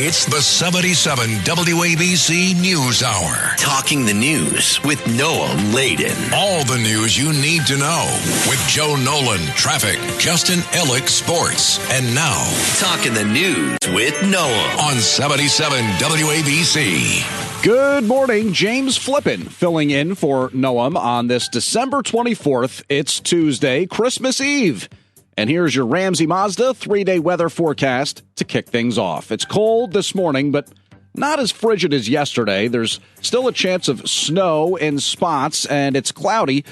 It's the 77 WABC News Hour. Talking the news with Noah Layden. All the news you need to know with Joe Nolan, traffic, Justin Ellick, sports. And now, Talking the news with Noah on 77 WABC. Good morning. James Flippin filling in for Noam on this December 24th. It's Tuesday, Christmas Eve. And here's your Ramsey Mazda 3-day weather forecast to kick things off. It's cold this morning, but not as frigid as yesterday. There's still a chance of snow in spots, and it's cloudy.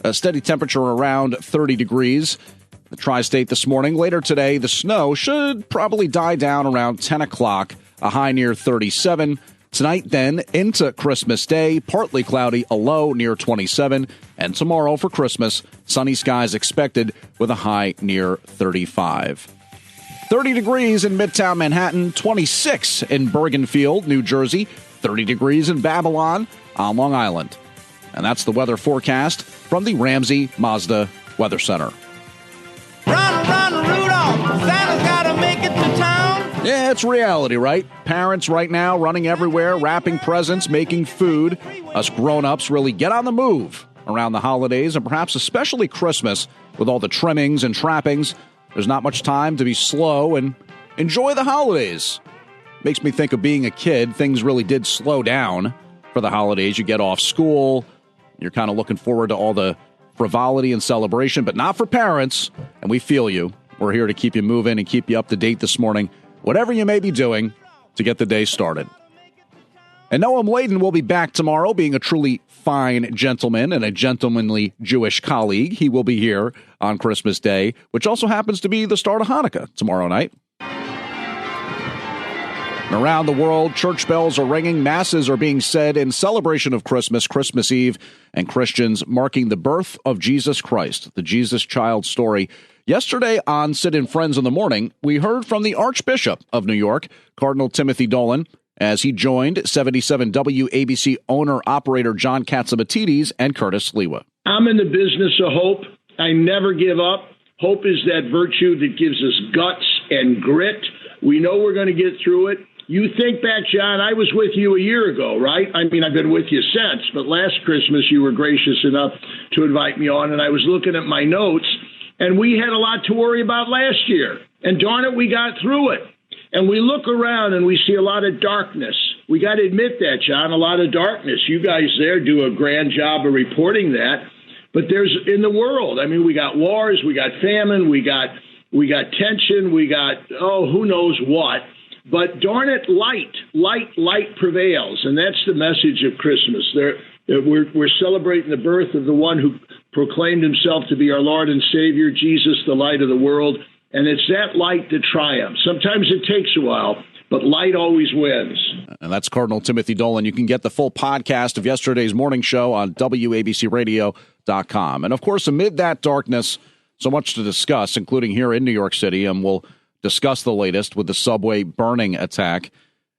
A steady temperature around 30 degrees. The tri-state this morning. Later today, the snow should probably die down around 10 o'clock, a high near 37. Tonight, then, into Christmas Day, partly cloudy, a low near 27. And tomorrow for Christmas, sunny skies expected with a high near 35. 30 degrees in Midtown Manhattan, 26 in Bergenfield, New Jersey, 30 degrees in Babylon on Long Island. And that's the weather forecast from the Ramsey Mazda Weather Center. Run, run, Rudolph! Santa's gotta make it to town! Yeah, it's reality, right? Parents right now running everywhere, wrapping presents, making food. Us grown-ups really get on the move around the holidays, and perhaps especially Christmas, with all the trimmings and trappings. There's not much time to be slow and enjoy the holidays. Makes me think of being a kid. Things really did slow down for the holidays. You get off school, you're kind of looking forward to all the frivolity and celebration, but not for parents, and we feel you. We're here to keep you moving and keep you up to date this morning, whatever you may be doing to get the day started. And Noam Layden will be back tomorrow, being a truly fine gentleman and a gentlemanly Jewish colleague. He will be here on Christmas Day, which also happens to be the start of Hanukkah tomorrow night. And around the world, church bells are ringing, masses are being said in celebration of Christmas, Christmas Eve, and Christians marking the birth of Jesus Christ, the Jesus child story. Yesterday on Sid and Friends in the Morning, we heard from the Archbishop of New York, Cardinal Timothy Dolan, as he joined 77 WABC owner-operator John Katsimatidis and Curtis Lewa. I'm in the business of hope. I never give up. Hope is that virtue that gives us guts and grit. We know we're going to get through it. You think back, John, I was with you a year ago, right? I mean, I've been with you since, but last Christmas you were gracious enough to invite me on, and I was looking at my notes, and we had a lot to worry about last year. And darn it, we got through it. And we look around and we see a lot of darkness. We got to admit that, John, a lot of darkness. You guys there do a grand job of reporting that. But there's in the world, I mean, we got wars, we got famine, we got tension, we got, who knows what. But darn it, light prevails. And that's the message of Christmas. We're celebrating the birth of the one who proclaimed himself to be our Lord and Savior, Jesus, the light of the world. And it's that light that triumphs. Sometimes it takes a while, but light always wins. And that's Cardinal Timothy Dolan. You can get the full podcast of yesterday's morning show on WABCRadio.com. And, of course, amid that darkness, so much to discuss, including here in New York City, and we'll discuss the latest with the subway burning attack.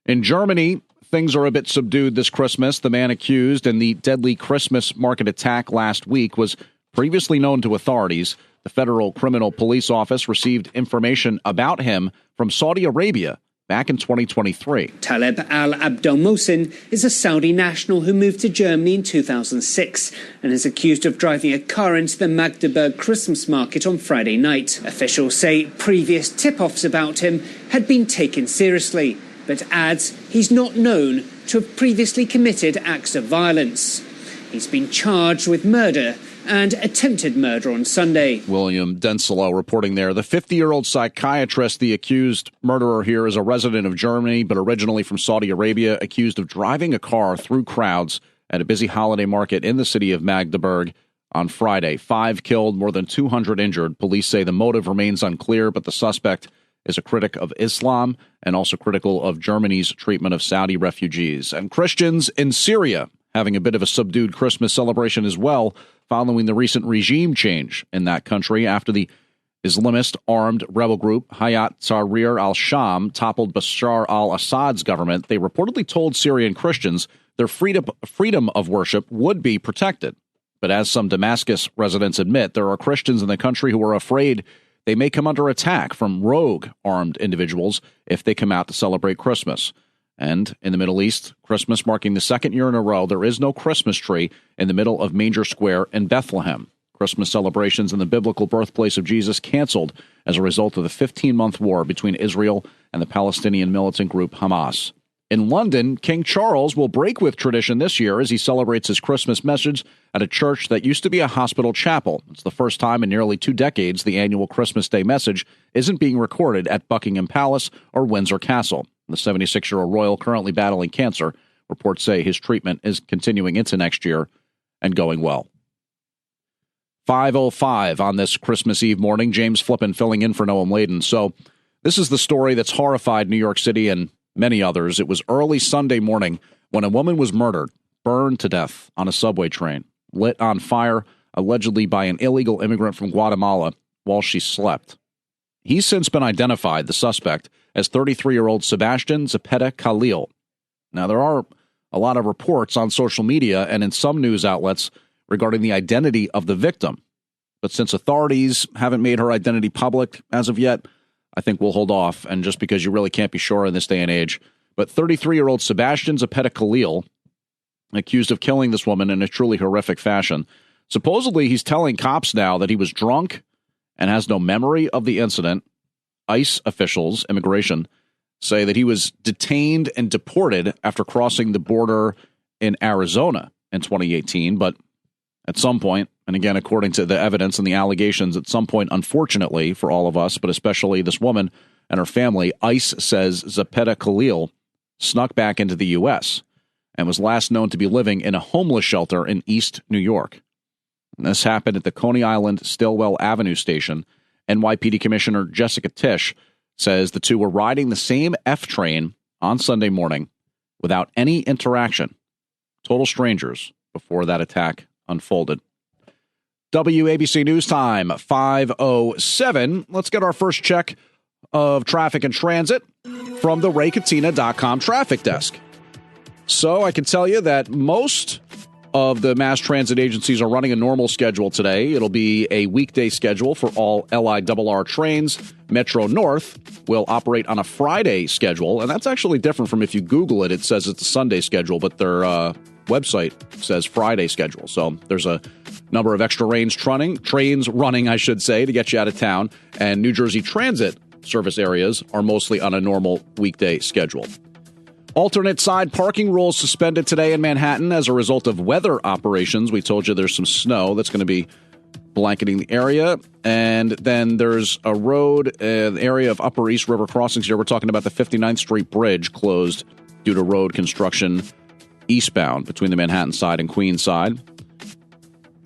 In Germany, things are a bit subdued this Christmas. The man accused in the deadly Christmas market attack last week was previously known to authorities. The Federal Criminal Police Office received information about him from Saudi Arabia back in 2023. Taleb al-Abdel-Mohsen is a Saudi national who moved to Germany in 2006 and is accused of driving a car into the Magdeburg Christmas market on Friday night. Officials say previous tip-offs about him had been taken seriously, but adds he's not known to have previously committed acts of violence. He's been charged with murder and attempted murder on Sunday. William Denslow reporting there. The 50-year-old psychiatrist, the accused murderer here, is a resident of Germany, but originally from Saudi Arabia, accused of driving a car through crowds at a busy holiday market in the city of Magdeburg on Friday. 5 killed, more than 200 injured. Police say the motive remains unclear, but the suspect is a critic of Islam and also critical of Germany's treatment of Saudi refugees. And Christians in Syria having a bit of a subdued Christmas celebration as well, following the recent regime change in that country after the Islamist armed rebel group Hayat Tahrir al-Sham toppled Bashar al-Assad's government. They reportedly told Syrian Christians their freedom of worship would be protected. But as some Damascus residents admit, there are Christians in the country who are afraid they may come under attack from rogue armed individuals if they come out to celebrate Christmas. And in the Middle East, Christmas marking the second year in a row, there is no Christmas tree in the middle of Manger Square in Bethlehem. Christmas celebrations in the biblical birthplace of Jesus canceled as a result of the 15-month war between Israel and the Palestinian militant group Hamas. In London, King Charles will break with tradition this year as he celebrates his Christmas message at a church that used to be a hospital chapel. It's the first time in nearly 2 decades the annual Christmas Day message isn't being recorded at Buckingham Palace or Windsor Castle. The 76-year-old royal, currently battling cancer, reports say his treatment is continuing into next year and going well. 5:05 on this Christmas Eve morning. James Flippin filling in for Noam Laden. So this is the story that's horrified New York City and many others. It was early Sunday morning when a woman was murdered, burned to death on a subway train, lit on fire, allegedly by an illegal immigrant from Guatemala while she slept. He's since been identified, the suspect, as 33-year-old Sebastian Zepeda Khalil. Now, there are a lot of reports on social media and in some news outlets regarding the identity of the victim. But since authorities haven't made her identity public as of yet, I think we'll hold off, and just because you really can't be sure in this day and age. But 33-year-old Sebastian Zepeda Khalil, accused of killing this woman in a truly horrific fashion. Supposedly, he's telling cops now that he was drunk and has no memory of the incident. ICE officials, immigration, say that he was detained and deported after crossing the border in Arizona in 2018. But at some point, and again, according to the evidence and the allegations, at some point, unfortunately for all of us, but especially this woman and her family, ICE says Zepeda Khalil snuck back into the U.S. and was last known to be living in a homeless shelter in East New York. And this happened at the Coney Island Stillwell Avenue station. NYPD Commissioner Jessica Tisch says the two were riding the same F train on Sunday morning without any interaction. Total strangers before that attack unfolded. WABC News Time, 5:07. Let's get our first check of traffic and transit from the RayKatina.com traffic desk. So I can tell you that most of the mass transit agencies are running a normal schedule today. It'll be a weekday schedule for all LIRR trains. Metro North will operate on a Friday schedule, and that's actually different from if you Google it, it says it's a Sunday schedule, but their website says Friday schedule. So there's a number of extra trains running, I should say, to get you out of town, and New Jersey Transit service areas are mostly on a normal weekday schedule. Alternate side parking rules suspended today in Manhattan as a result of weather operations. We told you there's some snow that's going to be blanketing the area. And then there's a road, an area of Upper East River crossings here. We're talking about the 59th Street Bridge closed due to road construction eastbound between the Manhattan side and Queens side.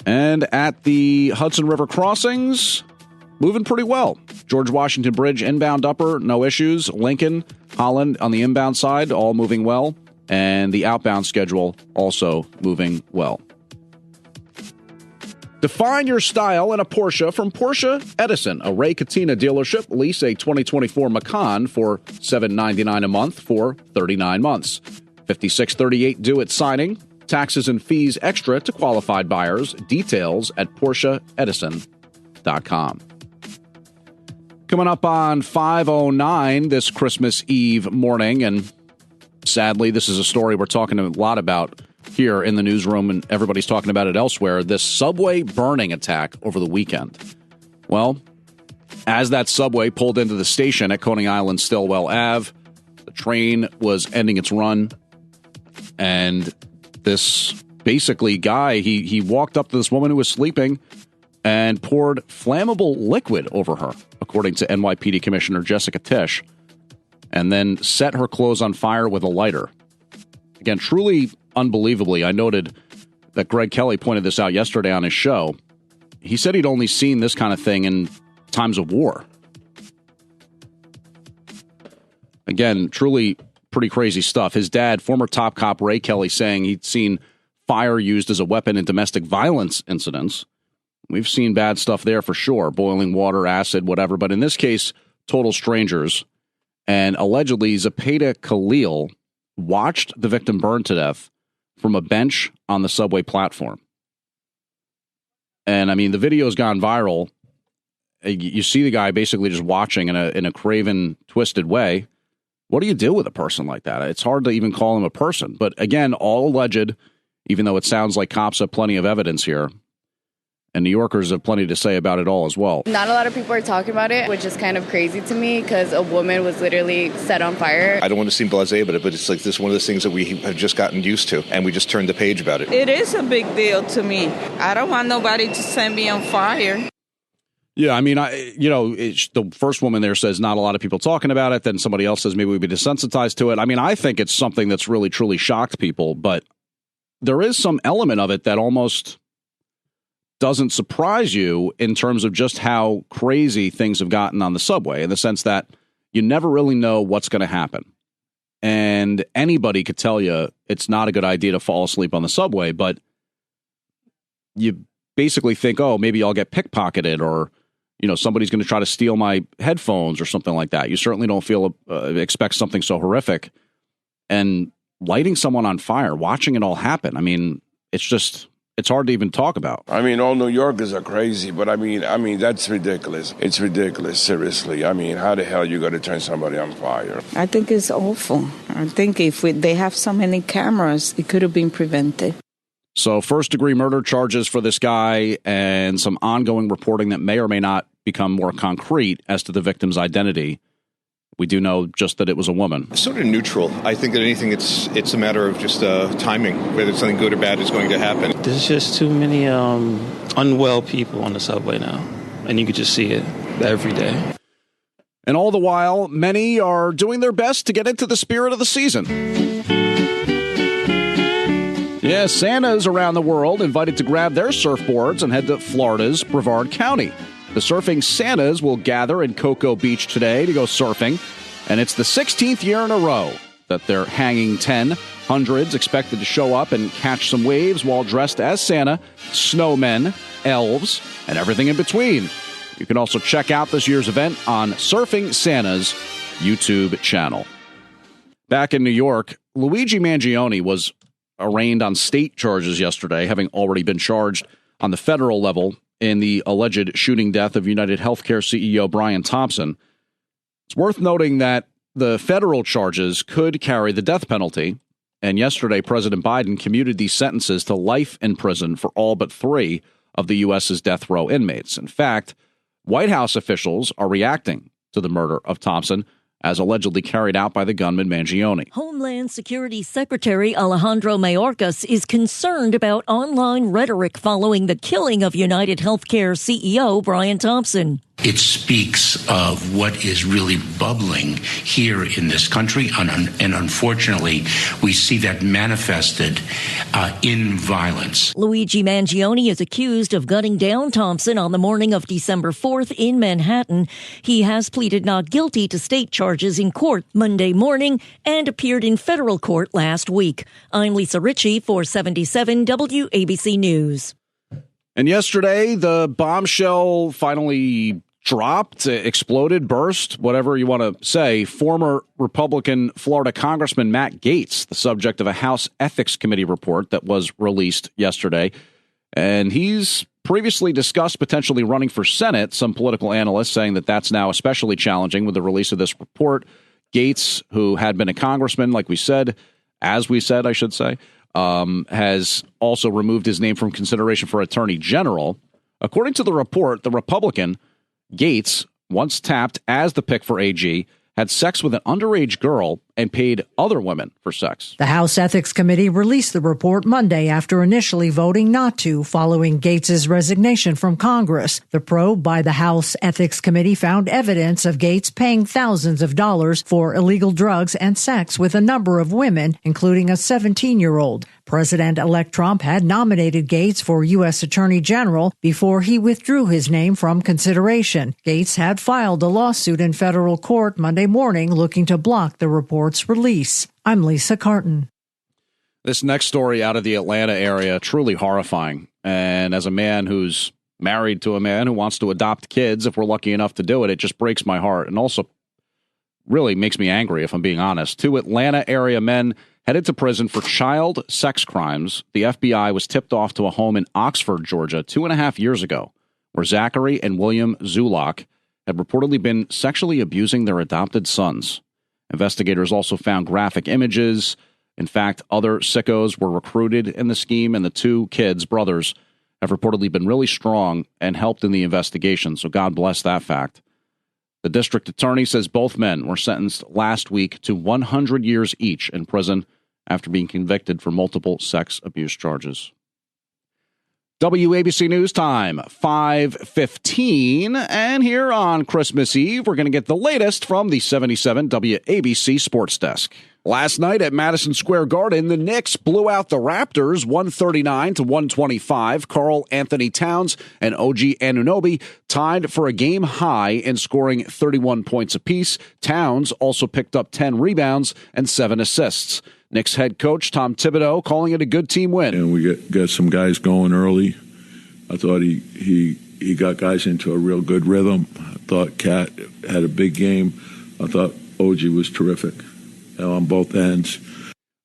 And at the Hudson River crossings, moving pretty well. George Washington Bridge inbound upper, no issues. Lincoln, Holland on the inbound side, all moving well. And the outbound schedule also moving well. Define your style in a Porsche from Porsche Edison, a Ray Katina dealership. Lease a 2024 Macan for $799 a month for 39 months. $56.38 due at signing. Taxes and fees extra to qualified buyers. Details at PorscheEdison.com. Coming up on 5:09 this Christmas Eve morning, and sadly, this is a story we're talking a lot about here in the newsroom, and everybody's talking about it elsewhere, this subway burning attack over the weekend. Well, as that subway pulled into the station at Coney Island Stillwell Ave, the train was ending its run, and this basically guy, he walked up to this woman who was sleeping and poured flammable liquid over her, according to NYPD Commissioner Jessica Tisch, and then set her clothes on fire with a lighter. Again, truly unbelievably, I noted that Greg Kelly pointed this out yesterday on his show. He said he'd only seen this kind of thing in times of war. Again, truly pretty crazy stuff. His dad, former top cop Ray Kelly, saying he'd seen fire used as a weapon in domestic violence incidents. We've seen bad stuff there for sure, boiling water, acid, whatever. But in this case, total strangers. And allegedly, Zepeda Khalil watched the victim burn to death from a bench on the subway platform. And I mean, the video's gone viral. you see the guy basically just watching in a craven, twisted way. What do you do with a person like that? It's hard to even call him a person. But again, all alleged, even though it sounds like cops have plenty of evidence here. And New Yorkers have plenty to say about it all as well. Not a lot of people are talking about it, which is kind of crazy to me because a woman was literally set on fire. I don't want to seem blasé about it, but it's like this one of those things that we have just gotten used to, and we just turned the page about it. It is a big deal to me. I don't want nobody to set me on fire. Yeah, I mean, the first woman there says not a lot of people talking about it. Then somebody else says maybe we'd be desensitized to it. I mean, I think it's something that's really, truly shocked people. But there is some element of it that almost doesn't surprise you in terms of just how crazy things have gotten on the subway, in the sense that you never really know what's going to happen. And anybody could tell you it's not a good idea to fall asleep on the subway, but you basically think, oh, maybe I'll get pickpocketed, or somebody's going to try to steal my headphones or something like that. You certainly don't expect something so horrific. And lighting someone on fire, watching it all happen, I mean, it's hard to even talk about. I mean, all New Yorkers are crazy, but I mean, that's ridiculous. It's ridiculous, seriously. I mean, how the hell you got to turn somebody on fire? I think it's awful. I think if they have so many cameras, it could have been prevented. So first-degree murder charges for this guy and some ongoing reporting that may or may not become more concrete as to the victim's identity. We do know just that it was a woman. Sort of neutral. I think that anything, it's a matter of just timing, whether something good or bad is going to happen. There's just too many unwell people on the subway now, and you could just see it every day. And all the while, many are doing their best to get into the spirit of the season. Yeah, Santas around the world invited to grab their surfboards and head to Florida's Brevard County. The surfing Santas will gather in Cocoa Beach today to go surfing, and it's the 16th year in a row that they're hanging 10. Hundreds expected to show up and catch some waves while dressed as Santa, snowmen, elves, and everything in between. You can also check out this year's event on Surfing Santa's YouTube channel. Back in New York, Luigi Mangione was arraigned on state charges yesterday, having already been charged on the federal level in the alleged shooting death of United Healthcare CEO Brian Thompson. It's worth noting that the federal charges could carry the death penalty, and yesterday President Biden commuted these sentences to life in prison for all but 3 of the U.S.'s death row inmates. In fact, White House officials are reacting to the murder of Thompson, as allegedly carried out by the gunman Mangione. Homeland Security Secretary Alejandro Mayorkas is concerned about online rhetoric following the killing of United Healthcare CEO Brian Thompson. It speaks of what is really bubbling here in this country, and unfortunately, we see that manifested in violence. Luigi Mangione is accused of gunning down Thompson on the morning of December 4th in Manhattan. He has pleaded not guilty to state charges in court Monday morning and appeared in federal court last week. I'm Lisa Ritchie for 77 WABC News. And yesterday, the bombshell finally dropped, exploded, burst, whatever you want to say. Former Republican Florida Congressman Matt Gaetz, the subject of a House Ethics Committee report that was released yesterday. And he's previously discussed potentially running for Senate. Some political analysts saying that that's now especially challenging with the release of this report. Gaetz, who had been a congressman, like we said, I should say, has also removed his name from consideration for Attorney General. According to the report, the Republican Gaetz, once tapped as the pick for AG, had sex with an underage girl and paid other women for sex. The House Ethics Committee released the report Monday after initially voting not to following Gaetz's resignation from Congress. The probe by the House Ethics Committee found evidence of Gaetz paying thousands of dollars for illegal drugs and sex with a number of women, including a 17-year-old. President-elect Trump had nominated Gaetz for U.S. Attorney General before he withdrew his name from consideration. Gaetz had filed a lawsuit in federal court Monday morning looking to block the report's release. I'm Lisa Carton. This next story out of the Atlanta area, truly horrifying. And as a man who's married to a man who wants to adopt kids, if we're lucky enough to do it, it just breaks my heart and also really makes me angry, if I'm being honest. 2 Atlanta area men headed to prison for child sex crimes. The FBI was tipped off to a home in Oxford, Georgia, 2.5 years ago where Zachary and William Zulak had reportedly been sexually abusing their adopted sons. Investigators also found graphic images. In fact, other sickos were recruited in the scheme, and the two kids, brothers, have reportedly been really strong and helped in the investigation, so God bless that fact. The district attorney says both men were sentenced last week to 100 years each in prison after being convicted for multiple sex abuse charges. WABC News Time, 5:15, and here on Christmas Eve, we're going to get the latest from the 77 WABC Sports Desk. Last night at Madison Square Garden, the Knicks blew out the Raptors 139-125. Karl Anthony Towns and OG Anunoby tied for a game high in scoring 31 points apiece. Towns also picked up 10 rebounds and 7 assists. Knicks head coach Tom Thibodeau calling it a good team win. And we got some guys going early. I thought he got guys into a real good rhythm. I thought Cat had a big game. I thought OG was terrific on both ends.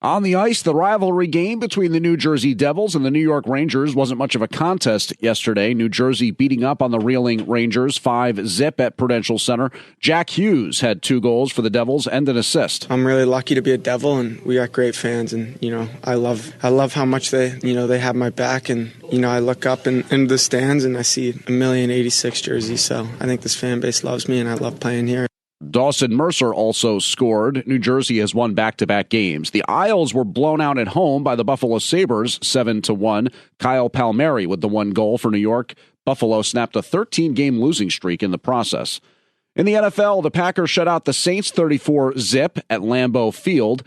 On the ice, the rivalry game between the New Jersey Devils and the New York Rangers wasn't much of a contest yesterday. New Jersey beating up on the reeling Rangers 5-0 at Prudential Center. Jack Hughes had 2 goals for the Devils and an assist. I'm really lucky to be a Devil, and we got great fans, and I love how much they have my back, and I look up in the stands and I see 1,086 jerseys. So I think this fan base loves me, and I love playing here. Dawson Mercer also scored. New Jersey has won back-to-back games. The Isles were blown out at home by the Buffalo Sabres 7-1. Kyle Palmieri with the 1 goal for New York. Buffalo snapped a 13-game losing streak in the process. In the NFL, the Packers shut out the Saints 34-0 at Lambeau Field.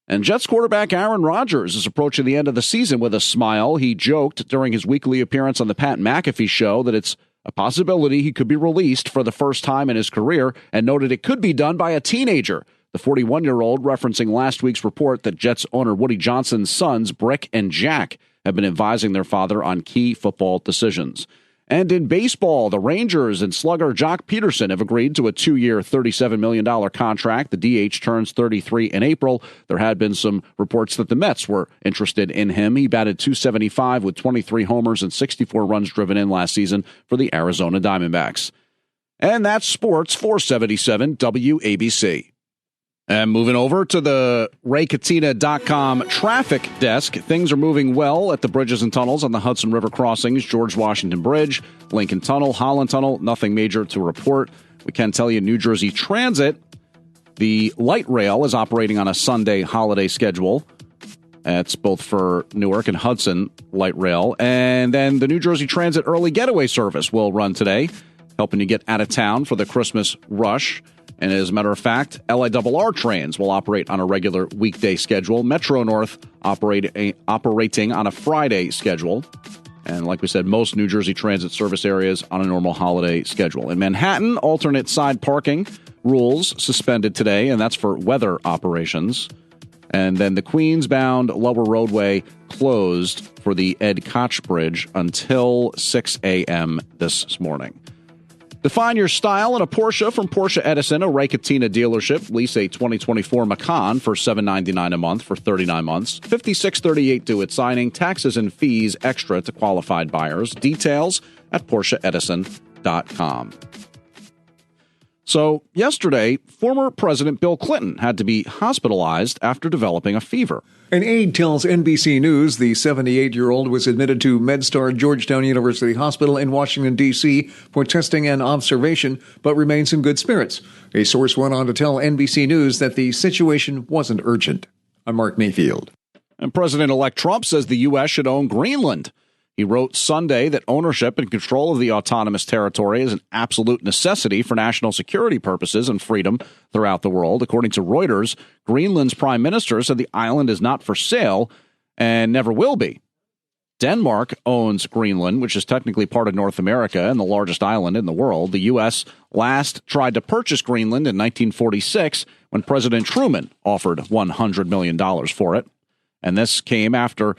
And Jets quarterback Aaron Rodgers is approaching the end of the season with a smile. He joked during his weekly appearance on the Pat McAfee show that it's a possibility he could be released for the first time in his career, and noted it could be done by a teenager. The 41-year-old referencing last week's report that Jets owner Woody Johnson's sons, Brick and Jack, have been advising their father on key football decisions. And in baseball, the Rangers and slugger Jock Peterson have agreed to a 2-year, $37 million contract. The DH turns 33 in April. There had been some reports that the Mets were interested in him. He batted .275 with 23 homers and 64 runs driven in last season for the Arizona Diamondbacks. And that's sports for 77 WABC. And moving over to the RayKatina.com traffic desk, things are moving well at the bridges and tunnels on the Hudson River crossings, George Washington Bridge, Lincoln Tunnel, Holland Tunnel, nothing major to report. We can tell you New Jersey Transit, the light rail is operating on a Sunday holiday schedule. That's both for Newark and Hudson light rail. And then the New Jersey Transit early getaway service will run today, helping you get out of town for the Christmas rush. And as a matter of fact, LIRR trains will operate on a regular weekday schedule. Metro North operating on a Friday schedule. And like we said, most New Jersey Transit service areas on a normal holiday schedule. In Manhattan, alternate side parking rules suspended today, and that's for weather operations. And then the Queens-bound lower roadway closed for the Ed Koch Bridge until 6 a.m. this morning. Define your style in a Porsche from Porsche Edison, a Ray-Katina dealership. Lease a 2024 Macan for $799 a month for 39 months. $56.38 due at signing. Taxes and fees extra to qualified buyers. Details at PorscheEdison.com. So yesterday, former President Bill Clinton had to be hospitalized after developing a fever. An aide tells NBC News the 78-year-old was admitted to MedStar Georgetown University Hospital in Washington, D.C. for testing and observation, but remains in good spirits. A source went on to tell NBC News that the situation wasn't urgent. I'm Mark Mayfield. And President-elect Trump says the U.S. should own Greenland. He wrote Sunday that ownership and control of the autonomous territory is an absolute necessity for national security purposes and freedom throughout the world. According to Reuters, Greenland's prime minister said the island is not for sale and never will be. Denmark owns Greenland, which is technically part of North America and the largest island in the world. The U.S. last tried to purchase Greenland in 1946 when President Truman offered $100 million for it. And this came after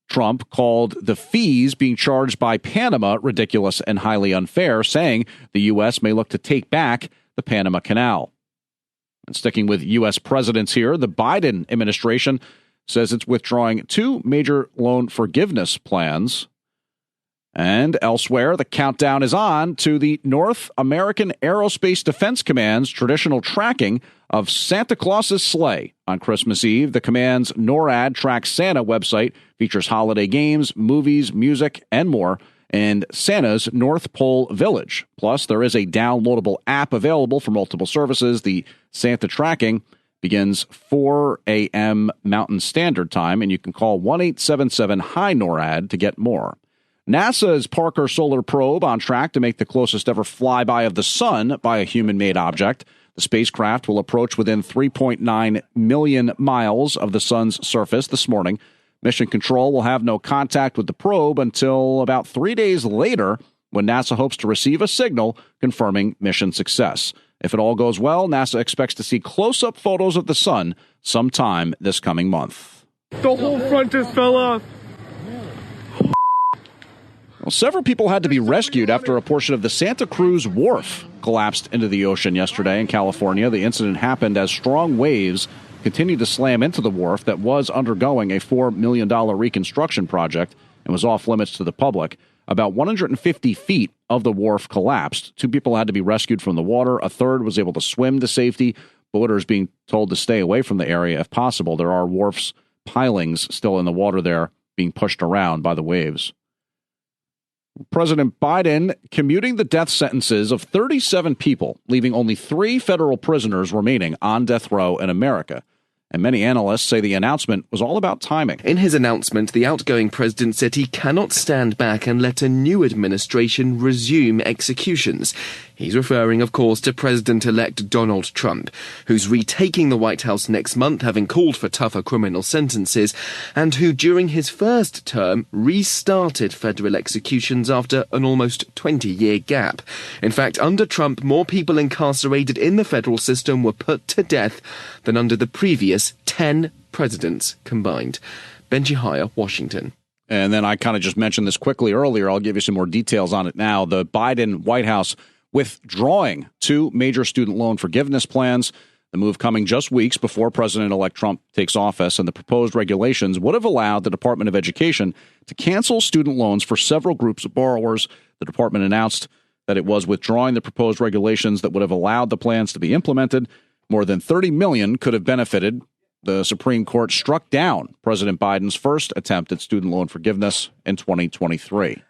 Trump called the fees being charged by Panama ridiculous and highly unfair, saying the U.S. may look to take back the Panama Canal. And sticking with U.S. presidents here, the Biden administration says it's withdrawing 2 major loan forgiveness plans. And elsewhere, the countdown is on to the North American Aerospace Defense Command's traditional tracking of Santa Claus's sleigh. On Christmas Eve, the command's NORAD Track Santa website features holiday games, movies, music, and more in Santa's North Pole Village. Plus, there is a downloadable app available for multiple services. The Santa tracking begins 4 a.m. Mountain Standard Time, and you can call 1-877-HI-NORAD to get more. NASA's Parker Solar Probe on track to make the closest ever flyby of the sun by a human-made object. The spacecraft will approach within 3.9 million miles of the sun's surface this morning. Mission Control will have no contact with the probe until about 3 days later, when NASA hopes to receive a signal confirming mission success. If it all goes well, NASA expects to see close-up photos of the sun sometime this coming month. The whole front just fell off. Well, several people had to be rescued after a portion of the Santa Cruz Wharf collapsed into the ocean yesterday in California. The incident happened as strong waves continued to slam into the wharf that was undergoing a $4 million reconstruction project and was off limits to the public. About 150 feet of the wharf collapsed. 2 people had to be rescued from the water. A third was able to swim to safety. Boaters being told to stay away from the area if possible. There are wharf's pilings still in the water there being pushed around by the waves. President Biden commuting the death sentences of 37 people, leaving only 3 federal prisoners remaining on death row in America. And many analysts say the announcement was all about timing. In his announcement, the outgoing president said he cannot stand back and let a new administration resume executions. He's referring, of course, to President-elect Donald Trump, who's retaking the White House next month, having called for tougher criminal sentences, and who, during his first term, restarted federal executions after an almost 20-year gap. In fact, under Trump, more people incarcerated in the federal system were put to death than under the previous 10 presidents combined. Benji Hire, Washington. And then I kind of just mentioned this quickly earlier. I'll give you some more details on it now. The Biden White House withdrawing 2 major student loan forgiveness plans. The move coming just weeks before President-elect Trump takes office, and the proposed regulations would have allowed the Department of Education to cancel student loans for several groups of borrowers. The department announced that it was withdrawing the proposed regulations that would have allowed the plans to be implemented. More than 30 million could have benefited. The Supreme Court struck down President Biden's first attempt at student loan forgiveness in 2023.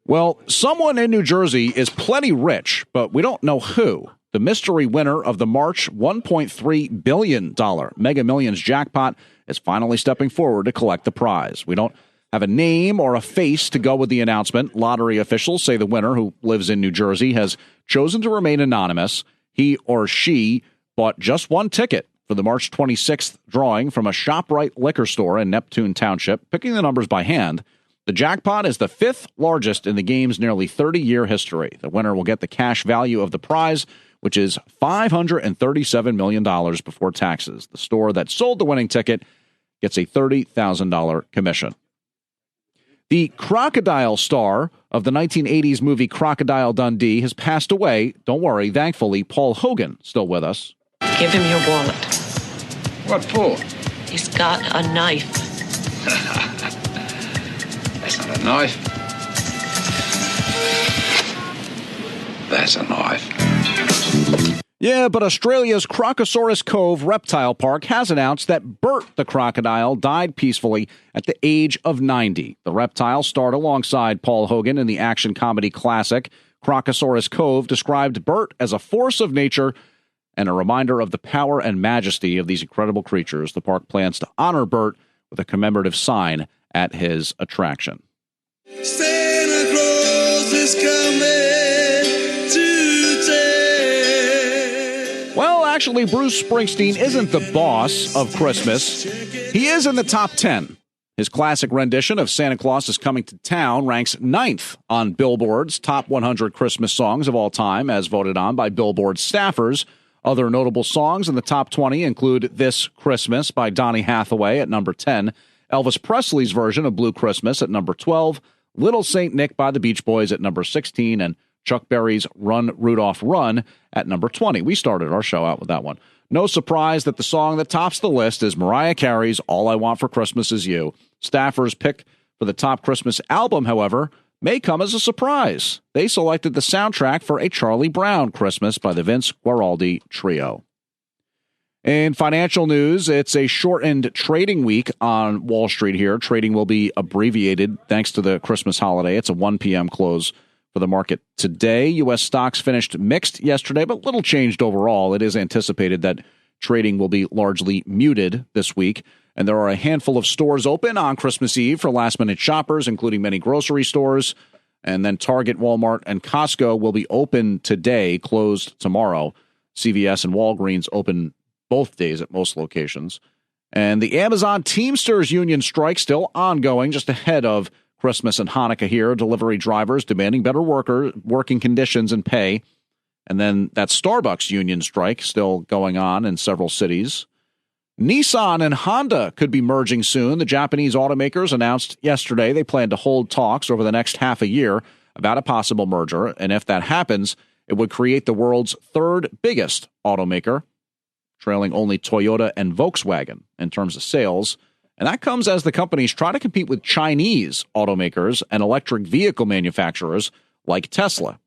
Well, someone in New Jersey is plenty rich, but we don't know who. The mystery winner of the March $1.3 billion Mega Millions jackpot is finally stepping forward to collect the prize. We don't have a name or a face to go with the announcement. Lottery officials say the winner, who lives in New Jersey, has chosen to remain anonymous. He or she bought just 1 ticket for the March 26th drawing from a ShopRite liquor store in Neptune Township, picking the numbers by hand. The jackpot is the 5th largest in the game's nearly 30-year history. The winner will get the cash value of the prize, which is $537 million before taxes. The store that sold the winning ticket gets a $30,000 commission. The crocodile star of the 1980s movie Crocodile Dundee has passed away. Don't worry, thankfully, Paul Hogan still with us. Give him your wallet. What for? He's got a knife. That's not a knife. That's a knife. Yeah, but Australia's Crocosaurus Cove Reptile Park has announced that Bert the crocodile died peacefully at the age of 90. The reptile starred alongside Paul Hogan in the action comedy classic. Crocosaurus Cove described Bert as a force of nature and a reminder of the power and majesty of these incredible creatures. The park plans to honor Bert with a commemorative sign at his attraction. Santa Claus is coming to town. Well, actually, Bruce Springsteen isn't the boss of Christmas. He is in the top 10. His classic rendition of Santa Claus is Coming to Town ranks 9th on Billboard's Top 100 Christmas Songs of All Time, as voted on by Billboard staffers. Other notable songs in the top 20 include This Christmas by Donny Hathaway at number 10, Elvis Presley's version of Blue Christmas at number 12, Little Saint Nick by the Beach Boys at number 16, and Chuck Berry's Run, Rudolph, Run at number 20. We started our show out with that one. No surprise that the song that tops the list is Mariah Carey's All I Want for Christmas Is You. Staffers' pick for the top Christmas album, however, may come as a surprise. They selected the soundtrack for A Charlie Brown Christmas by the Vince Guaraldi Trio. In financial news, it's a shortened trading week on Wall Street here. Trading will be abbreviated thanks to the Christmas holiday. It's a 1 p.m. close for the market today. U.S. stocks finished mixed yesterday, but little changed overall. It is anticipated that trading will be largely muted this week. And there are a handful of stores open on Christmas Eve for last-minute shoppers, including many grocery stores. And then Target, Walmart, and Costco will be open today, closed tomorrow. CVS and Walgreens open both days at most locations. And the Amazon Teamsters union strike still ongoing just ahead of Christmas and Hanukkah here. Delivery drivers demanding better working conditions and pay. And then that Starbucks union strike still going on in several cities. Nissan and Honda could be merging soon. The Japanese automakers announced yesterday they plan to hold talks over the next half a year about a possible merger. And if that happens, it would create the world's third biggest automaker, trailing only Toyota and Volkswagen in terms of sales. And that comes as the companies try to compete with Chinese automakers and electric vehicle manufacturers like Tesla.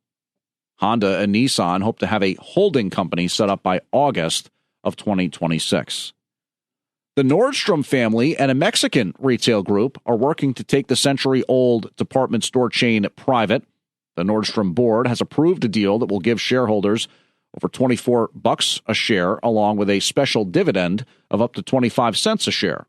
Honda and Nissan hope to have a holding company set up by August of 2026. The Nordstrom family and a Mexican retail group are working to take the century-old department store chain private. The Nordstrom board has approved a deal that will give shareholders over $24 a share, along with a special dividend of up to 25 cents a share.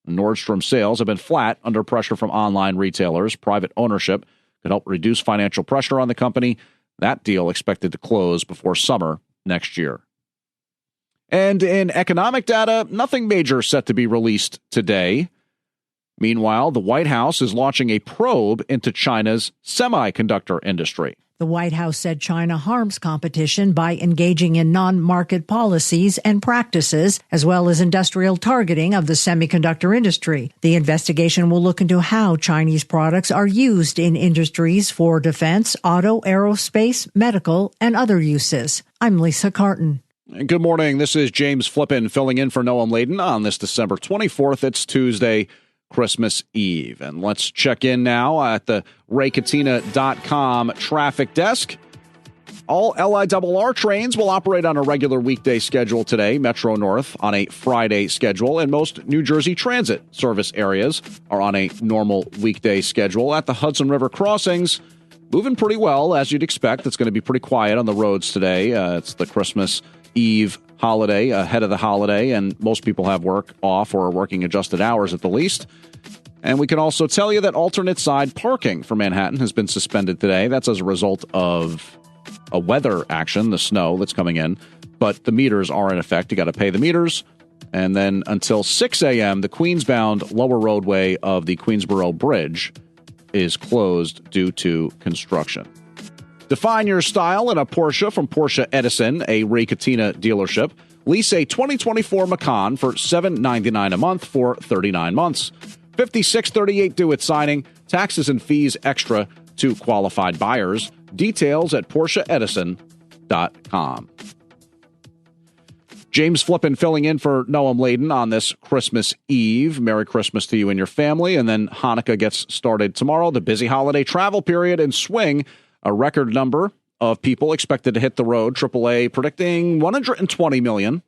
Nordstrom sales have been flat under pressure from online retailers. Private ownership could help reduce financial pressure on the company. That deal expected to close before summer next year. And in economic data, nothing major set to be released today. Meanwhile, the White House is launching a probe into China's semiconductor industry. The White House said China harms competition by engaging in non-market policies and practices, as well as industrial targeting of the semiconductor industry. The investigation will look into how Chinese products are used in industries for defense, auto, aerospace, medical, and other uses. I'm Lisa Carton. Good morning. This is James Flippin filling in for Noam Layden on this December 24th. It's Tuesday, Christmas Eve. And let's check in now at the raykatina.com traffic desk. All LIRR trains will operate on a regular weekday schedule today. Metro North on a Friday schedule, and most New Jersey Transit service areas are on a normal weekday schedule. At the Hudson River crossings, moving pretty well, as you'd expect. It's going to be pretty quiet on the roads today. It's the Christmas Eve holiday, ahead of the holiday, and most people have work off or are working adjusted hours at the least. And we can also tell you that alternate side parking for Manhattan has been suspended today. That's as a result of a weather action, the snow that's coming in. But the meters are in effect. You got to pay the meters. And then until 6 a.m., the Queensbound lower roadway of the Queensboro Bridge is closed due to construction. Define your style in a Porsche from Porsche Edison, a Ray Katina dealership. Lease a 2024 Macan for $799 a month for 39 months. $56.38 due at signing. Taxes and fees extra to qualified buyers. Details at PorscheEdison.com. James Flippin filling in for Noam Layden on this Christmas Eve. Merry Christmas to you and your family. And then Hanukkah gets started tomorrow. The busy holiday travel period in swing. A record number of people expected to hit the road. AAA predicting 120 million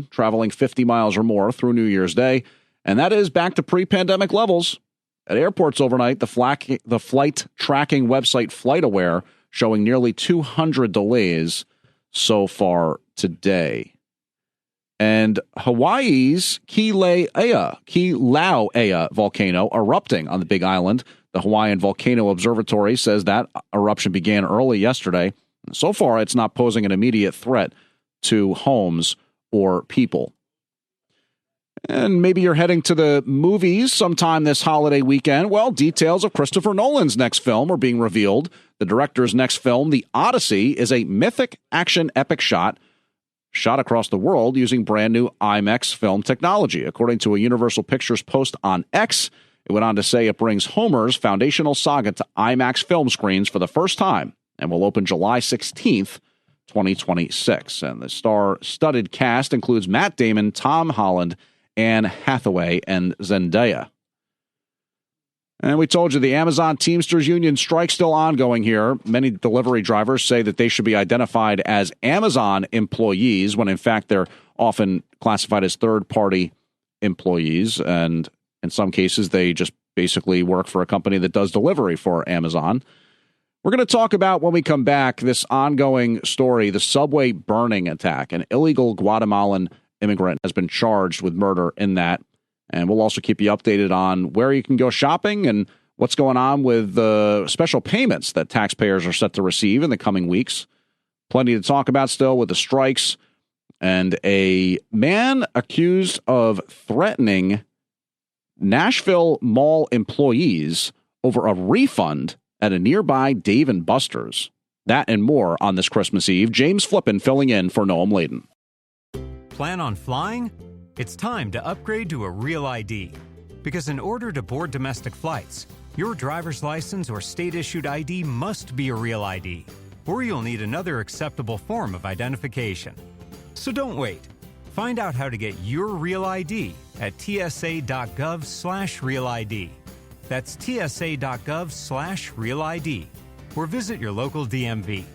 traveling 50 miles or more through New Year's Day. And that is back to pre-pandemic levels. At airports overnight, the flight tracking website FlightAware showing nearly 200 delays so far today. And Hawaii's Kilauea volcano erupting on the Big Island. The Hawaiian Volcano Observatory says that eruption began early yesterday. So far, it's not posing an immediate threat to homes or people. And maybe you're heading to the movies sometime this holiday weekend. Well, details of Christopher Nolan's next film are being revealed. The director's next film, The Odyssey, is a mythic action epic shot across the world using brand new IMAX film technology. According to a Universal Pictures post on X, it went on to say it brings Homer's foundational saga to IMAX film screens for the first time and will open July 16th, 2026. And the star-studded cast includes Matt Damon, Tom Holland, Anne Hathaway, and Zendaya. And we told you the Amazon Teamsters Union strike still ongoing here. Many delivery drivers say that they should be identified as Amazon employees when in fact they're often classified as third-party employees. And in some cases, they just basically work for a company that does delivery for Amazon. We're going to talk about, when we come back, this ongoing story, the subway burning attack. An illegal Guatemalan immigrant has been charged with murder in that. And we'll also keep you updated on where you can go shopping and what's going on with the special payments that taxpayers are set to receive in the coming weeks. Plenty to talk about still with the strikes and a man accused of threatening Nashville Mall employees over a refund at a nearby Dave & Buster's. That and more on this Christmas Eve. James Flippin filling in for Noam Layden. Plan on flying? It's time to upgrade to a Real ID. Because in order to board domestic flights, your driver's license or state-issued ID must be a Real ID, or you'll need another acceptable form of identification. So don't wait. Find out how to get your Real ID at tsa.gov/Real ID. That's tsa.gov/Real ID, or visit your local DMV.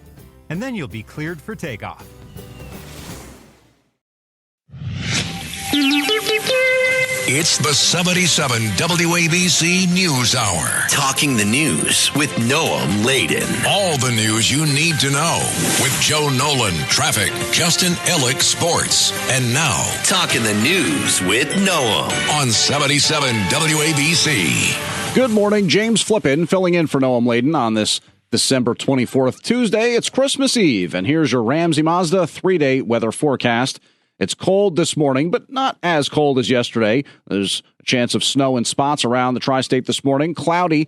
And then you'll be cleared for takeoff. It's the 77 WABC News Hour. Talking the news with Noam Layden. All the news you need to know with Joe Nolan, traffic, Justin Ellick, sports. And now, Talking the news with Noam on 77 WABC. Good morning, James Flippin filling in for Noam Layden on this December 24th, Tuesday. It's Christmas Eve, and here's your Ramsey Mazda 3-day weather forecast. It's cold this morning, but not as cold as yesterday. There's a chance of snow in spots around the tri-state this morning. Cloudy,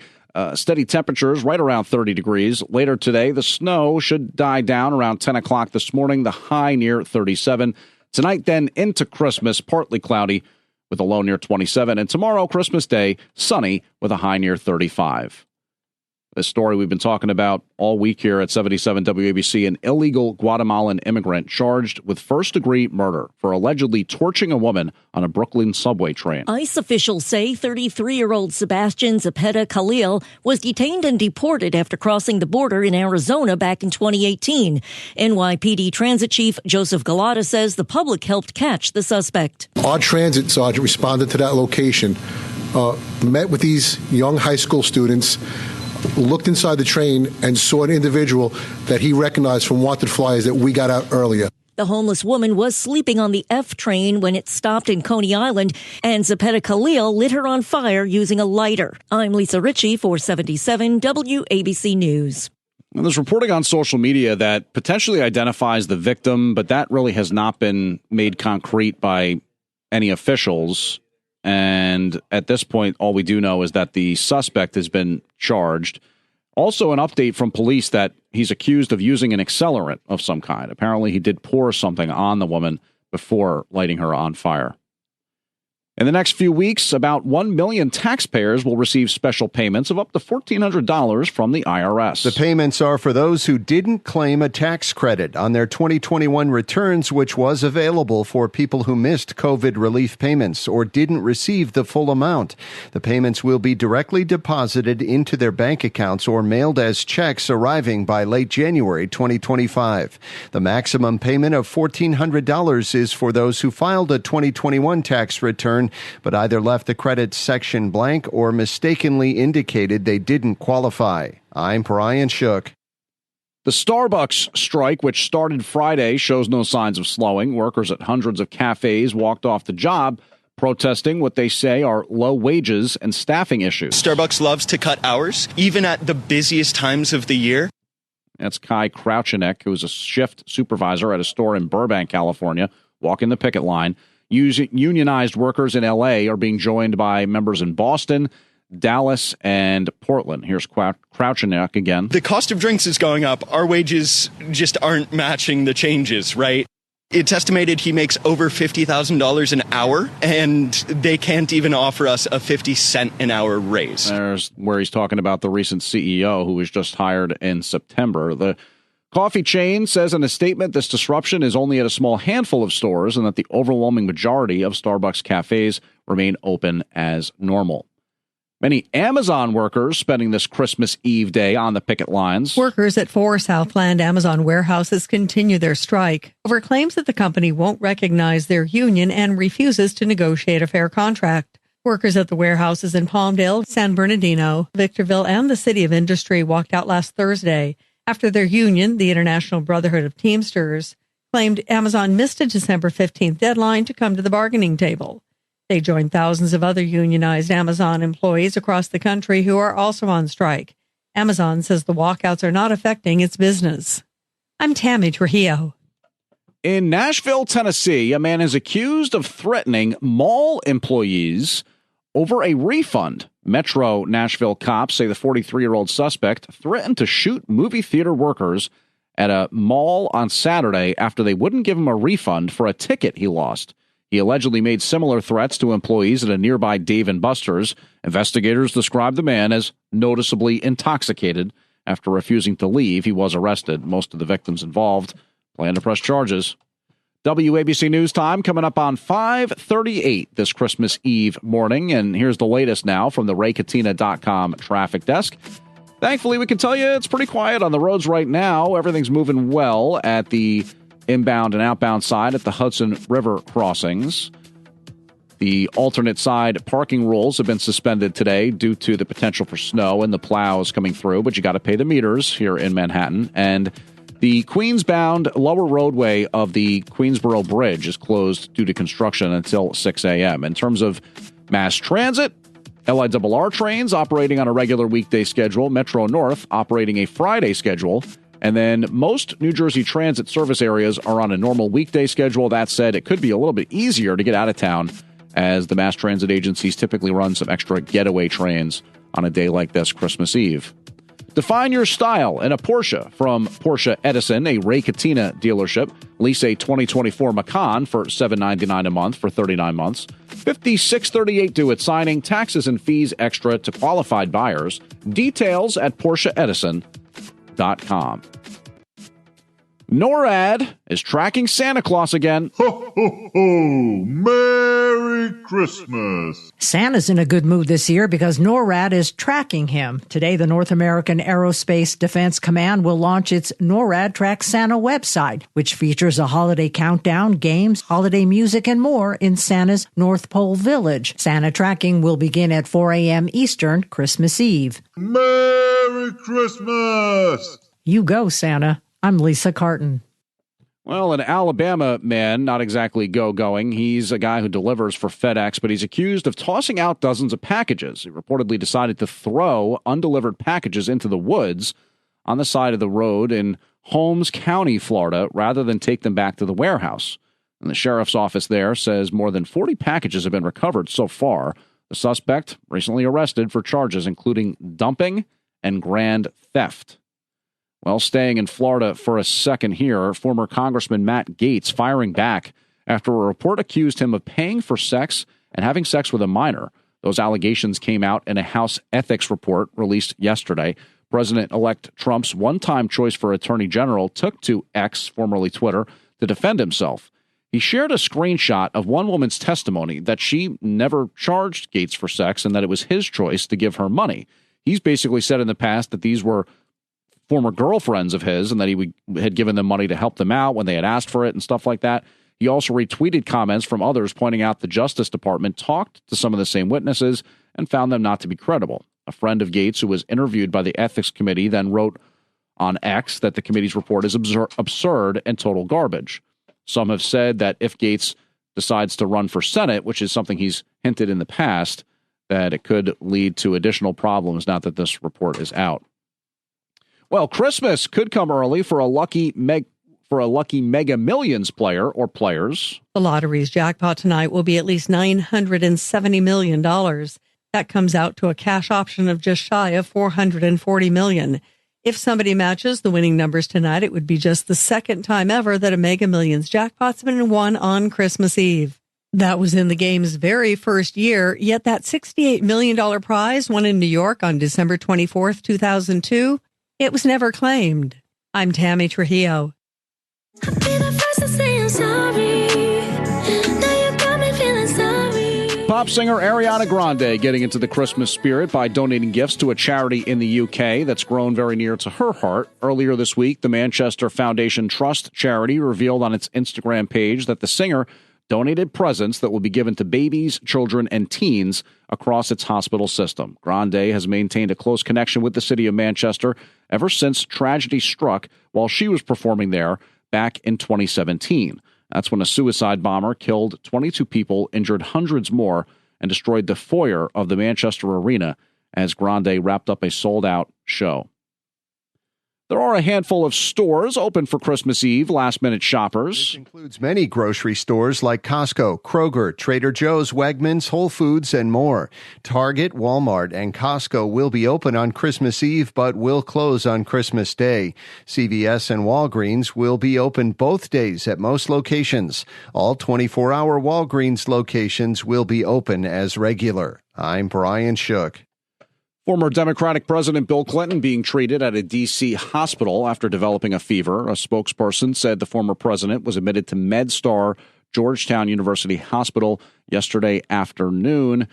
steady temperatures right around 30 degrees. Later today, the snow should die down around 10 o'clock this morning, the high near 37. Tonight, then, into Christmas, partly cloudy with a low near 27. And tomorrow, Christmas Day, sunny with a high near 35. This story we've been talking about all week here at 77 WABC, an illegal Guatemalan immigrant charged with first-degree murder for allegedly torching a woman on a Brooklyn subway train. ICE officials say 33-year-old Sebastian Zepeda Khalil was detained and deported after crossing the border in Arizona back in 2018. NYPD Transit Chief Joseph Galata says the public helped catch the suspect. Our transit sergeant responded to that location, met with these young high school students, looked inside the train and saw an individual that he recognized from wanted flyers that we got out earlier. The homeless woman was sleeping on the F train when it stopped in Coney Island, and Zepeda Khalil lit her on fire using a lighter. I'm Lisa Ritchie for 77 WABC News. And there's reporting on social media that potentially identifies the victim, but that really has not been made concrete by any officials. And at this point, all we do know is that the suspect has been charged. Also, an update from police that he's accused of using an accelerant of some kind. Apparently, he did pour something on the woman before lighting her on fire. In the next few weeks, about 1 million taxpayers will receive special payments of up to $1,400 from the IRS. The payments are for those who didn't claim a tax credit on their 2021 returns, which was available for people who missed COVID relief payments or didn't receive the full amount. The payments will be directly deposited into their bank accounts or mailed as checks arriving by late January 2025. The maximum payment of $1,400 is for those who filed a 2021 tax return but either left the credit section blank or mistakenly indicated they didn't qualify. I'm Brian Shook. The Starbucks strike, which started Friday, shows no signs of slowing. Workers at hundreds of cafes walked off the job, protesting what they say are low wages and staffing issues. Starbucks loves to cut hours, even at the busiest times of the year. That's Kai Crouchinek, who's a shift supervisor at a store in Burbank, California, walking the picket line. Unionized workers in L.A. are being joined by members in Boston, Dallas, and Portland. Here's Crouchinek again. The cost of drinks is going up. Our wages just aren't matching the changes, right? It's estimated he makes over $50,000 an hour, and they can't even offer us a 50-cent an hour raise. There's where he's talking about the recent CEO who was just hired in September. The coffee chain says in a statement this disruption is only at a small handful of stores and that the overwhelming majority of Starbucks cafes remain open as normal. Many Amazon workers spending this Christmas Eve day on the picket lines. Workers at 4 Southland Amazon warehouses continue their strike over claims that the company won't recognize their union and refuses to negotiate a fair contract. Workers at the warehouses in Palmdale, San Bernardino, Victorville, and the City of Industry walked out last Thursday after their union, the International Brotherhood of Teamsters, claimed Amazon missed a December 15th deadline to come to the bargaining table. They joined thousands of other unionized Amazon employees across the country who are also on strike. Amazon says the walkouts are not affecting its business. I'm Tammy Trujillo. In Nashville, Tennessee, a man is accused of threatening mall employees over a refund. Metro Nashville cops say the 43-year-old suspect threatened to shoot movie theater workers at a mall on Saturday after they wouldn't give him a refund for a ticket he lost. He allegedly made similar threats to employees at a nearby Dave & Buster's. Investigators described the man as noticeably intoxicated. After refusing to leave, he was arrested. Most of the victims involved plan to press charges. WABC News Time coming up on 5:38 this Christmas Eve morning. And here's the latest now from the RayKatina.com traffic desk. Thankfully, we can tell you it's pretty quiet on the roads right now. Everything's moving well at the inbound and outbound side at the Hudson River crossings. The alternate side parking rules have been suspended today due to the potential for snow and the plows coming through, but you got to pay the meters here in Manhattan. And the Queens-bound lower roadway of the Queensboro Bridge is closed due to construction until 6 a.m. In terms of mass transit, LIRR trains operating on a regular weekday schedule, Metro North operating a Friday schedule, and then most New Jersey Transit service areas are on a normal weekday schedule. That said, it could be a little bit easier to get out of town as the mass transit agencies typically run some extra getaway trains on a day like this, Christmas Eve. Define your style in a Porsche from Porsche Edison, a Ray Katina dealership. Lease a 2024 Macan for $799 a month for 39 months. $56.38 due at signing. Taxes and fees extra to qualified buyers. Details at PorscheEdison.com. NORAD is tracking Santa Claus again. Ho, ho, ho! Merry Christmas! Santa's in a good mood this year because NORAD is tracking him. Today, the North American Aerospace Defense Command will launch its NORAD Track Santa website, which features a holiday countdown, games, holiday music, and more in Santa's North Pole Village. Santa tracking will begin at 4 a.m. Eastern, Christmas Eve. Merry Christmas! You go, Santa. I'm Lisa Carton. Well, an Alabama man, not exactly go-going. He's a guy who delivers for FedEx, but he's accused of tossing out dozens of packages. He reportedly decided to throw undelivered packages into the woods on the side of the road in Holmes County, Florida, rather than take them back to the warehouse. And the sheriff's office there says more than 40 packages have been recovered so far. The suspect recently arrested for charges including dumping and grand theft. Well, staying in Florida for a second here, former Congressman Matt Gaetz firing back after a report accused him of paying for sex and having sex with a minor. Those allegations came out in a House ethics report released yesterday. President-elect Trump's one-time choice for Attorney General took to X, formerly Twitter, to defend himself. He shared a screenshot of one woman's testimony that she never charged Gaetz for sex and that it was his choice to give her money. He's basically said in the past that these were former girlfriends of his and that he had given them money to help them out when they had asked for it and stuff like that. He also retweeted comments from others pointing out the Justice Department talked to some of the same witnesses and found them not to be credible. A friend of Gaetz who was interviewed by the Ethics Committee then wrote on X that the committee's report is absurd and total garbage. Some have said that if Gaetz decides to run for Senate, which is something he's hinted in the past, that it could lead to additional problems now that this report is out. Well, Christmas could come early for a lucky Mega Millions player or players. The lottery's jackpot tonight will be at least $970 million. That comes out to a cash option of just shy of $440 million. If somebody matches the winning numbers tonight, it would be just the second time ever that a Mega Millions jackpot's been won on Christmas Eve. That was in the game's very first year, yet that $68 million prize won in New York on December 24th, 2002, it was never claimed. I'm Tammy Trujillo. I'll be the first to say I'm sorry. Now you got me feeling sorry. Pop singer Ariana Grande getting into the Christmas spirit by donating gifts to a charity in the UK that's grown very near to her heart. Earlier this week, the Manchester Foundation Trust charity revealed on its Instagram page that the singer donated presents that will be given to babies, children, and teens across its hospital system. Grande has maintained a close connection with the city of Manchester ever since tragedy struck while she was performing there back in 2017. That's when a suicide bomber killed 22 people, injured hundreds more, and destroyed the foyer of the Manchester Arena as Grande wrapped up a sold-out show. There are a handful of stores open for Christmas Eve, last-minute shoppers. This includes many grocery stores like Costco, Kroger, Trader Joe's, Wegmans, Whole Foods, and more. Target, Walmart, and Costco will be open on Christmas Eve, but will close on Christmas Day. CVS and Walgreens will be open both days at most locations. All 24-hour Walgreens locations will be open as regular. I'm Brian Shook. Former Democratic President Bill Clinton being treated at a D.C. hospital after developing a fever. A spokesperson said the former president was admitted to MedStar Georgetown University Hospital yesterday afternoon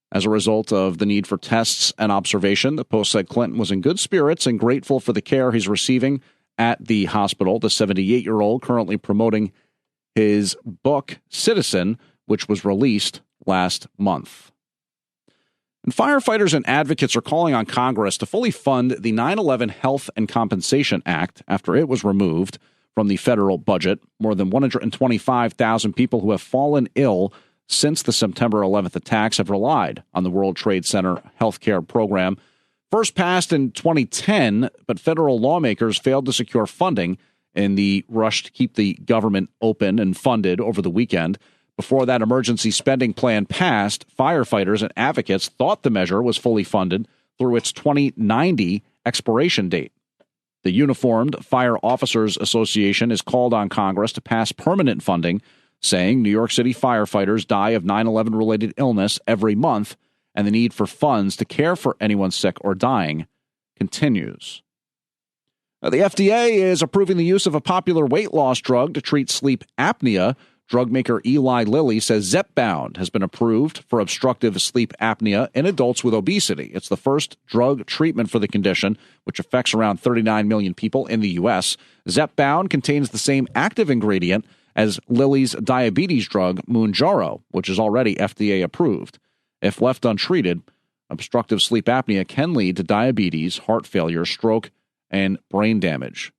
as a result of the need for tests and observation. The Post said Clinton was in good spirits and grateful for the care he's receiving at the hospital. The 78-year-old currently promoting his book, Citizen, which was released last month. And firefighters and advocates are calling on Congress to fully fund the 9/11 Health and Compensation Act after it was removed from the federal budget. More than 125,000 people who have fallen ill since the September 11th attacks have relied on the World Trade Center healthcare program. First passed in 2010, but federal lawmakers failed to secure funding in the rush to keep the government open and funded over the weekend. Before that emergency spending plan passed, firefighters and advocates thought the measure was fully funded through its 2090 expiration date. The Uniformed Fire Officers Association has called on Congress to pass permanent funding, saying New York City firefighters die of 9/11-related illness every month, and the need for funds to care for anyone sick or dying continues. Now, the FDA is approving the use of a popular weight loss drug to treat sleep apnea. Drug maker Eli Lilly says Zepbound has been approved for obstructive sleep apnea in adults with obesity. It's the first drug treatment for the condition, which affects around 39 million people in the U.S. Zepbound contains the same active ingredient as Lilly's diabetes drug, Mounjaro, which is already FDA approved. If left untreated, obstructive sleep apnea can lead to diabetes, heart failure, stroke, and brain damage.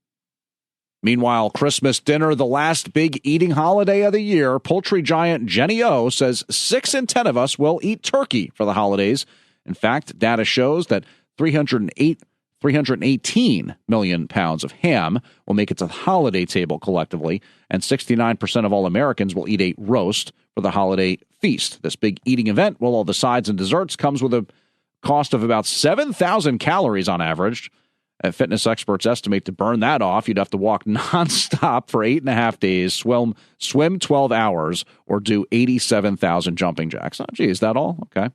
Meanwhile, Christmas dinner, the last big eating holiday of the year, poultry giant Jenny O says 6 in 10 of us will eat turkey for the holidays. In fact, data shows that 318 million pounds of ham will make it to the holiday table collectively, and 69% of all Americans will eat a roast for the holiday feast. This big eating event, with all the sides and desserts, comes with a cost of about 7,000 calories on average. Fitness experts estimate to burn that off, you'd have to walk nonstop for 8.5 days, swim 12 hours, or do 87,000 jumping jacks. Oh, gee, is that all? Okay.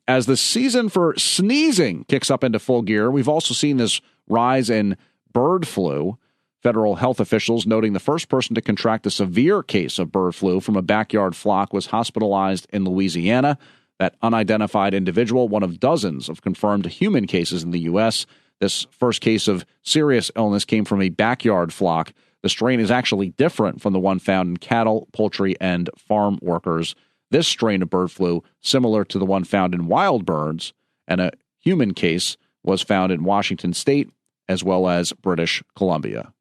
As the season for sneezing kicks up into full gear, we've also seen this rise in bird flu. Federal health officials noting the first person to contract a severe case of bird flu from a backyard flock was hospitalized in Louisiana. That unidentified individual, one of dozens of confirmed human cases in the U.S., this first case of serious illness came from a backyard flock. The strain is actually different from the one found in cattle, poultry, and farm workers. This strain of bird flu, similar to the one found in wild birds, and a human case was found in Washington State as well as British Columbia.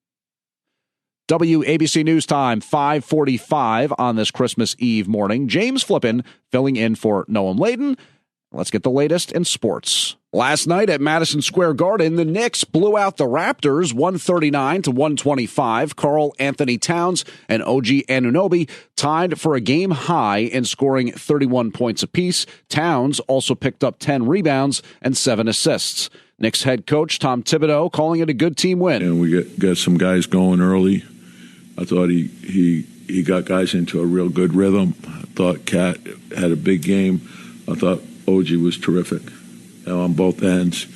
WABC News Time, 5:45 on this Christmas Eve morning. James Flippin filling in for Noam Layden. Let's get the latest in sports. Last night at Madison Square Garden, the Knicks blew out the Raptors 139-125. Karl Anthony Towns and OG Anunoby tied for a game high in scoring 31 points apiece. Towns also picked up 10 rebounds and 7 assists. Knicks head coach Tom Thibodeau calling it a good team win. And we got some guys going early. I thought he got guys into a real good rhythm. I thought Cat had a big game. I thought OG was terrific on both ends.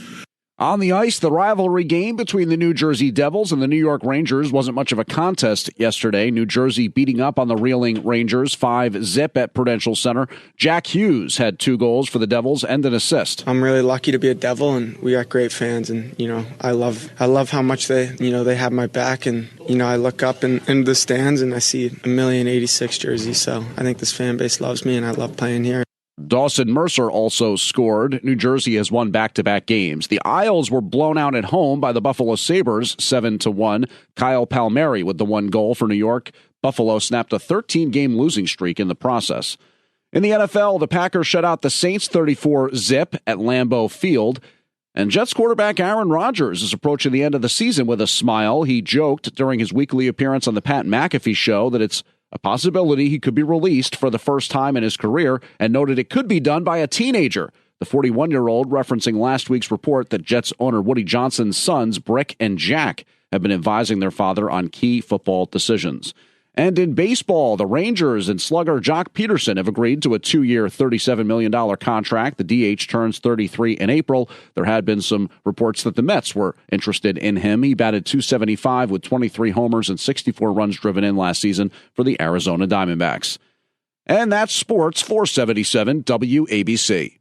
On the ice, the rivalry game between the New Jersey Devils and the New York Rangers wasn't much of a contest yesterday. New Jersey beating up on the reeling Rangers 5-0 at Prudential Center. Jack Hughes had 2 goals for the Devils and an assist. I'm really lucky to be a Devil, and we got great fans, and I love how much they have my back, and I look up in the stands and I see 1,086 jerseys. So I think this fan base loves me, and I love playing here. Dawson Mercer also scored. New Jersey has won back-to-back games. The Isles were blown out at home by the Buffalo Sabres 7-1. Kyle Palmieri with the 1 goal for New York. Buffalo snapped a 13-game losing streak in the process. In the NFL, the Packers shut out the Saints 34-0 at Lambeau Field. And Jets quarterback Aaron Rodgers is approaching the end of the season with a smile. He joked during his weekly appearance on the Pat McAfee show that it's a possibility he could be released for the first time in his career, and noted it could be done by a teenager. The 41-year-old referencing last week's report that Jets owner Woody Johnson's sons, Brick and Jack, have been advising their father on key football decisions. And in baseball, the Rangers and slugger Jock Peterson have agreed to a 2-year, $37 million contract. The DH turns 33 in April. There had been some reports that the Mets were interested in him. He batted .275 with 23 homers and 64 runs driven in last season for the Arizona Diamondbacks. And that's Sports 477 WABC.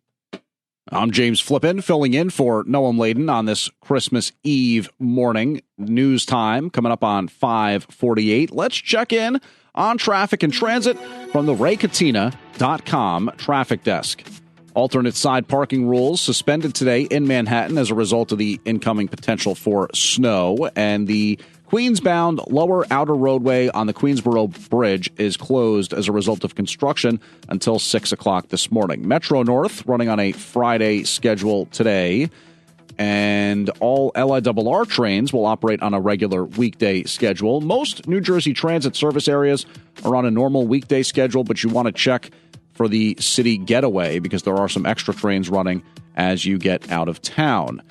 I'm James Flippin, filling in for Noam Layden on this Christmas Eve morning. News time coming up on 5:48. Let's check in on traffic and transit from the RayCatina.com traffic desk. Alternate side parking rules suspended today in Manhattan as a result of the incoming potential for snow, and the Queens-bound lower outer roadway on the Queensboro Bridge is closed as a result of construction until 6 o'clock this morning. Metro North running on a Friday schedule today, and all LIRR trains will operate on a regular weekday schedule. Most New Jersey Transit service areas are on a normal weekday schedule, but you want to check for the city getaway because there are some extra trains running as you get out of town.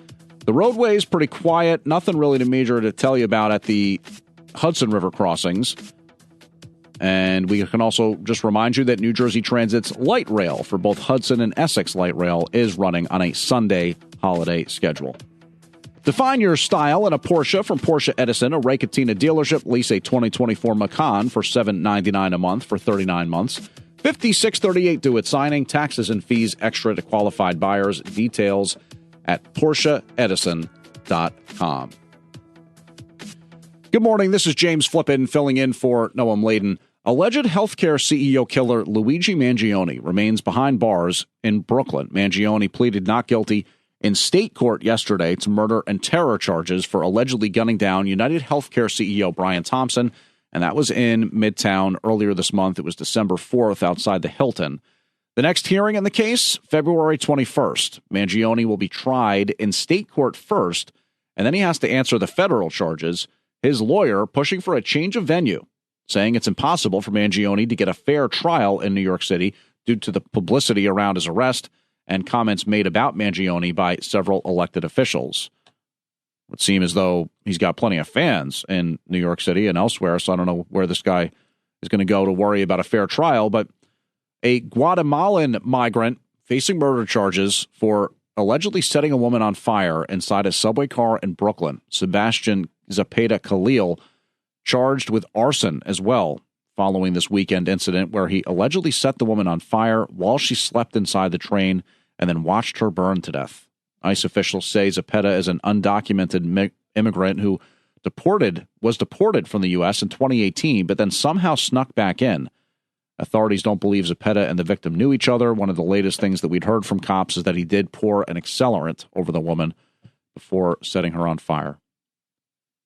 The roadway is pretty quiet. Nothing really major to tell you about at the Hudson River crossings. And we can also just remind you that New Jersey Transit's light rail for both Hudson and Essex light rail is running on a Sunday holiday schedule. Define your style in a Porsche from Porsche Edison, a RayCatina dealership. Lease a 2024 Macan for $799 a month for 39 months. $56.38 due at signing. Taxes and fees extra to qualified buyers. Details at PorscheEdison.com. Good morning. This is James Flippin filling in for Noam Layden. Alleged healthcare CEO killer Luigi Mangione remains behind bars in Brooklyn. Mangione pleaded not guilty in state court yesterday to murder and terror charges for allegedly gunning down United Healthcare CEO Brian Thompson, and that was in Midtown earlier this month. It was December 4th outside the Hilton. The next hearing in the case, February 21st. Mangione will be tried in state court first, and then he has to answer the federal charges. His lawyer pushing for a change of venue, saying it's impossible for Mangione to get a fair trial in New York City due to the publicity around his arrest and comments made about Mangione by several elected officials. It would seem as though he's got plenty of fans in New York City and elsewhere, so I don't know where this guy is going to go to worry about a fair trial, but a Guatemalan migrant facing murder charges for allegedly setting a woman on fire inside a subway car in Brooklyn. Sebastian Zapata Khalil charged with arson as well following this weekend incident where he allegedly set the woman on fire while she slept inside the train and then watched her burn to death. ICE officials say Zapata is an undocumented immigrant who was deported from the U.S. in 2018, but then somehow snuck back in. Authorities don't believe Zapata and the victim knew each other. One of the latest things that we'd heard from cops is that he did pour an accelerant over the woman before setting her on fire.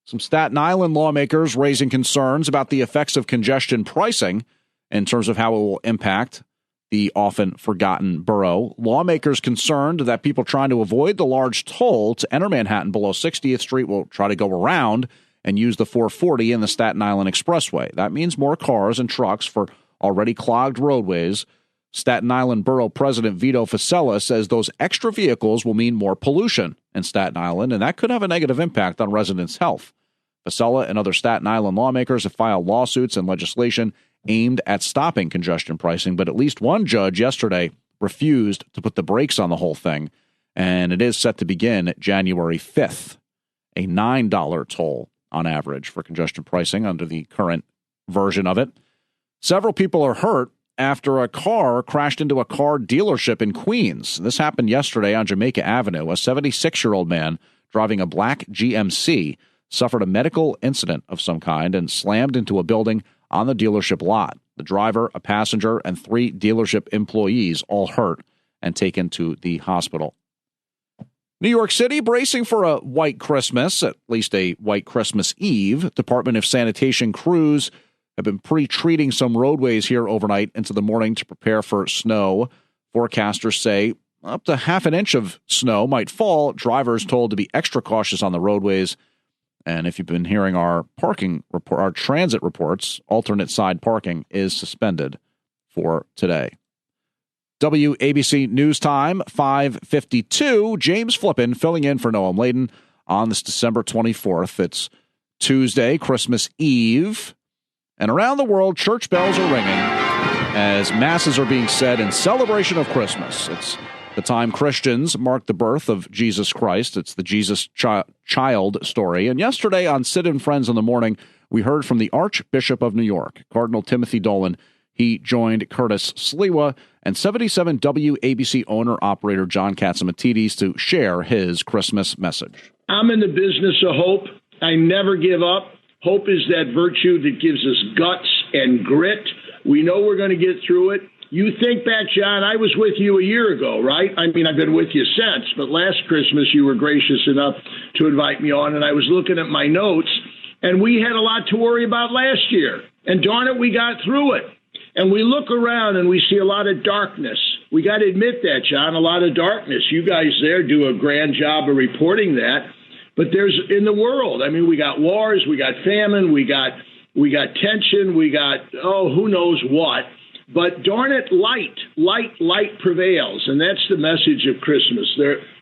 Some Staten Island lawmakers raising concerns about the effects of congestion pricing in terms of how it will impact the often forgotten borough. Lawmakers concerned that people trying to avoid the large toll to enter Manhattan below 60th Street will try to go around and use the 440 in the Staten Island Expressway. That means more cars and trucks for already clogged roadways. Staten Island Borough President Vito Fossella says those extra vehicles will mean more pollution in Staten Island, and that could have a negative impact on residents' health. Fossella and other Staten Island lawmakers have filed lawsuits and legislation aimed at stopping congestion pricing, but at least one judge yesterday refused to put the brakes on the whole thing and it is set to begin January 5th, a $9 toll on average for congestion pricing under the current version of it. Several people are hurt after a car crashed into a car dealership in Queens. This happened yesterday on Jamaica Avenue. A 76-year-old man driving a black GMC suffered a medical incident of some kind and slammed into a building on the dealership lot. The driver, a passenger, and 3 dealership employees all hurt and taken to the hospital. New York City bracing for a white Christmas, at least a white Christmas Eve. Department of Sanitation crews have been pre-treating some roadways here overnight into the morning to prepare for snow. Forecasters say up to half an inch of snow might fall. Drivers told to be extra cautious on the roadways. And if you've been hearing our our transit reports, alternate side parking is suspended for today. WABC News Time, 5:52. James Flippin filling in for Noam Layden on this December 24th. It's Tuesday, Christmas Eve. And around the world, church bells are ringing as masses are being said in celebration of Christmas. It's the time Christians mark the birth of Jesus Christ. It's the Jesus child story. And yesterday on Sid and Friends in the Morning, we heard from the Archbishop of New York, Cardinal Timothy Dolan. He joined Curtis Sliwa and 77 WABC owner-operator John Katsimatidis to share his Christmas message. I'm in the business of hope. I never give up. Hope is that virtue that gives us guts and grit. We know we're going to get through it. You think back, John, I was with you a year ago, right? I mean, I've been with you since, but last Christmas you were gracious enough to invite me on, and I was looking at my notes, and we had a lot to worry about last year. And darn it, we got through it. And we look around and we see a lot of darkness. We got to admit that, John, a lot of darkness. You guys there do a grand job of reporting that. But there's in the world, I mean, we got wars, we got famine, we got tension, we got, who knows what. But darn it, light prevails. And that's the message of Christmas.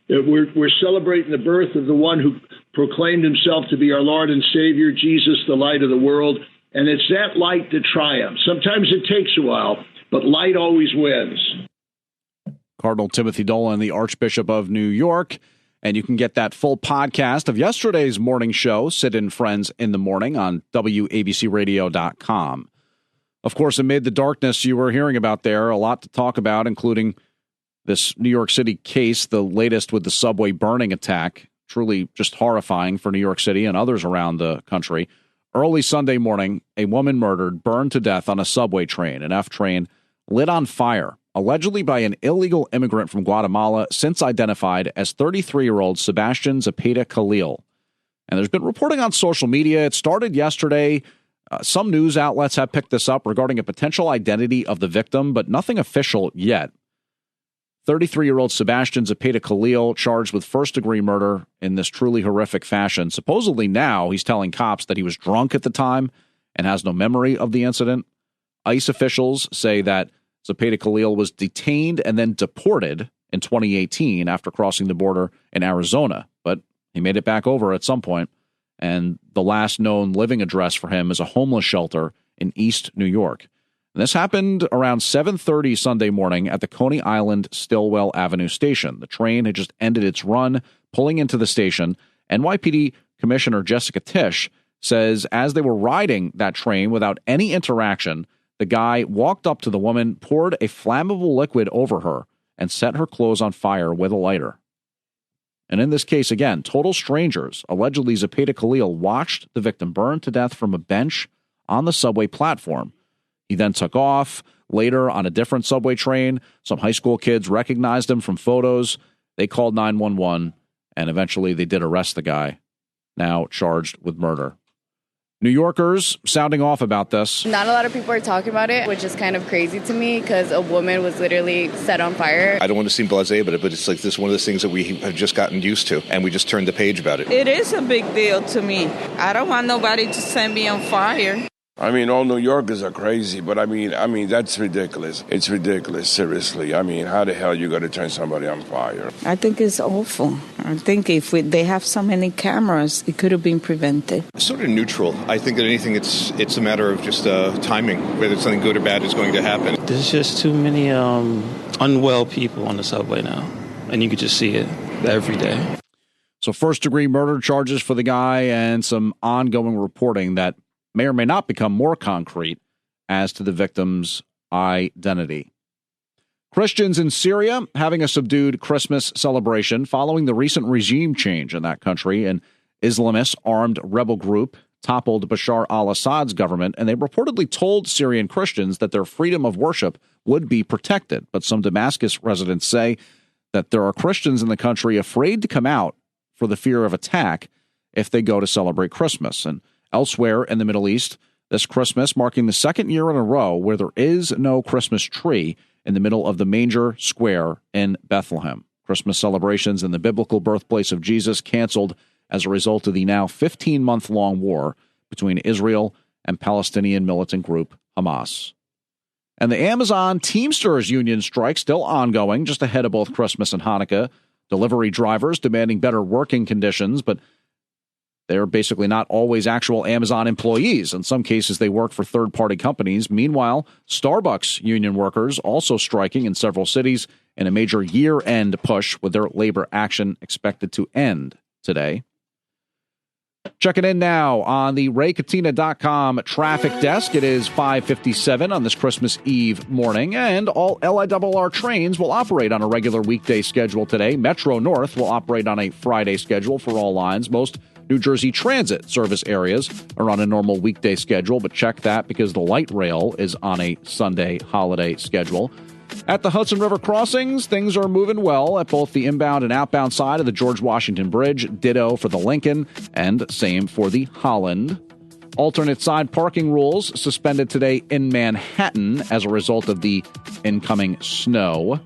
We're celebrating the birth of the one who proclaimed himself to be our Lord and Savior, Jesus, the light of the world. And it's that light that triumphs. Sometimes it takes a while, but light always wins. Cardinal Timothy Dolan, the Archbishop of New York. And you can get that full podcast of yesterday's morning show, Sid and Friends in the Morning, on WABCRadio.com. Of course, amid the darkness you were hearing about there, a lot to talk about, including this New York City case, the latest with the subway burning attack. Truly just horrifying for New York City and others around the country. Early Sunday morning, a woman murdered, burned to death on a subway train, an F train, lit on fire, allegedly by an illegal immigrant from Guatemala, since identified as 33-year-old Sebastian Zepeda Khalil. And there's been reporting on social media. It started yesterday. Some news outlets have picked this up regarding a potential identity of the victim, but nothing official yet. 33-year-old Sebastian Zepeda Khalil charged with first-degree murder in this truly horrific fashion. Supposedly now he's telling cops that he was drunk at the time and has no memory of the incident. ICE officials say that Zepeda Khalil was detained and then deported in 2018 after crossing the border in Arizona, but he made it back over at some point, and the last known living address for him is a homeless shelter in East New York. And this happened around 7:30 Sunday morning at the Coney Island Stillwell Avenue station. The train had just ended its run, pulling into the station. NYPD Commissioner Jessica Tisch says as they were riding that train without any interaction, the guy walked up to the woman, poured a flammable liquid over her, and set her clothes on fire with a lighter. And in this case, again, total strangers, allegedly Zepeda Khalil watched the victim burn to death from a bench on the subway platform. He then took off. Later, on a different subway train, some high school kids recognized him from photos. They called 911, and eventually they did arrest the guy, now charged with murder. New Yorkers sounding off about this. Not a lot of people are talking about it, which is kind of crazy to me because a woman was literally set on fire. I don't want to seem blasé about it, but it's like this one of those things that we have just gotten used to, and we just turned the page about it. It is a big deal to me. I don't want nobody to set me on fire. I mean, all New Yorkers are crazy, but I mean, that's ridiculous. It's ridiculous, seriously. I mean, how the hell you going to turn somebody on fire? I think it's awful. I think if they have so many cameras, it could have been prevented. Sort of neutral. I think that anything, it's a matter of just timing, whether something good or bad is going to happen. There's just too many unwell people on the subway now. and you could just see it every day. So first-degree murder charges for the guy and some ongoing reporting that may or may not become more concrete as to the victim's identity. Christians in Syria having a subdued Christmas celebration following the recent regime change in that country. An Islamist armed rebel group toppled Bashar al-Assad's government, and they reportedly told Syrian Christians that their freedom of worship would be protected. But some Damascus residents say that there are Christians in the country afraid to come out for the fear of attack if they go to celebrate Christmas. And elsewhere in the Middle East, this Christmas marking the second year in a row where there is no Christmas tree in the middle of the manger square in Bethlehem. Christmas celebrations in the biblical birthplace of Jesus canceled as a result of the now 15-month-long war between Israel and Palestinian militant group Hamas. And the Amazon Teamsters union strike still ongoing, just ahead of both Christmas and Hanukkah. Delivery drivers demanding better working conditions, but they're basically not always actual Amazon employees. In some cases, they work for third-party companies. Meanwhile, Starbucks union workers also striking in several cities in a major year-end push, with their labor action expected to end today. Checking in now on the RayKatina.com traffic desk. It is 5:57 on this Christmas Eve morning, and all LIRR trains will operate on a regular weekday schedule today. Metro North will operate on a Friday schedule for all lines. Most New Jersey Transit service areas are on a normal weekday schedule, but check that because the light rail is on a Sunday holiday schedule. At the Hudson River crossings, things are moving well at both the inbound and outbound side of the George Washington Bridge. Ditto for the Lincoln, and same for the Holland. Alternate side parking rules suspended today in Manhattan as a result of the incoming snow.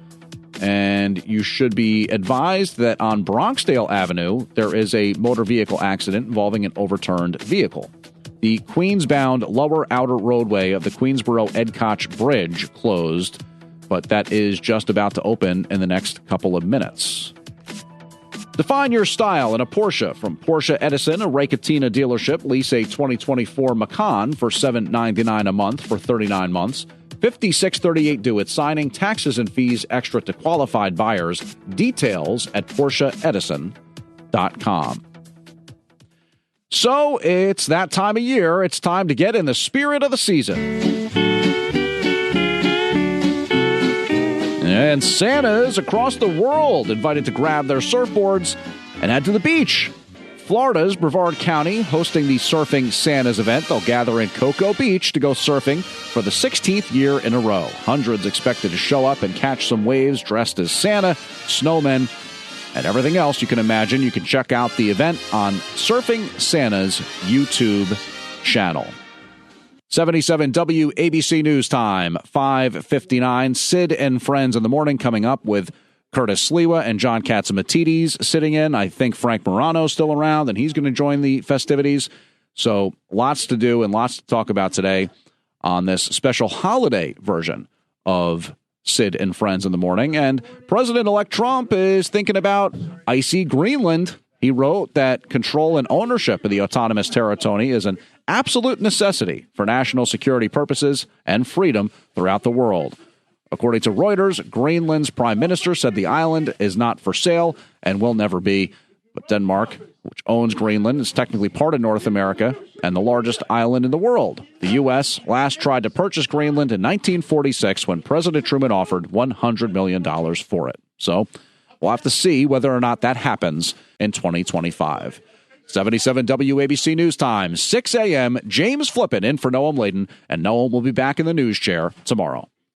And you should be advised that on Bronxdale Avenue, there is a motor vehicle accident involving an overturned vehicle. The Queens-bound lower outer roadway of the Queensboro-Edcotch Bridge closed, but that is just about to open in the next couple of minutes. Define your style in a Porsche from Porsche Edison, a Raycatina dealership. Lease a 2024 Macan for $799 a month for 39 months. $56.38 due at signing. Taxes and fees extra to qualified buyers. Details at PorscheEdison.com. So it's that time of year. It's time to get in the spirit of the season. And Santas across the world invited to grab their surfboards and head to the beach. Florida's Brevard County hosting the Surfing Santas event. They'll gather in Cocoa Beach to go surfing for the 16th year in a row. Hundreds expected to show up and catch some waves dressed as Santa, snowmen, and everything else you can imagine. You can check out the event on Surfing Santa's YouTube channel. 77 WABC News Time, 5:59. Sid and Friends in the Morning coming up with Curtis Sliwa and John Katsimatidis sitting in. I think Frank Morano's still around, and he's going to join the festivities. So lots to do and lots to talk about today on this special holiday version of Sid and Friends in the Morning. And President-elect Trump is thinking about icy Greenland. He wrote that control and ownership of the autonomous territory is an absolute necessity for national security purposes and freedom throughout the world. According to Reuters, Greenland's prime minister said the island is not for sale and will never be. But Denmark, which owns Greenland, is technically part of North America and the largest island in the world. The U.S. last tried to purchase Greenland in 1946 when President Truman offered $100 million for it. So we'll have to see whether or not that happens in 2025. 77 WABC News Time, 6 a.m. James Flippin in for Noam Layden, and Noam will be back in the news chair tomorrow.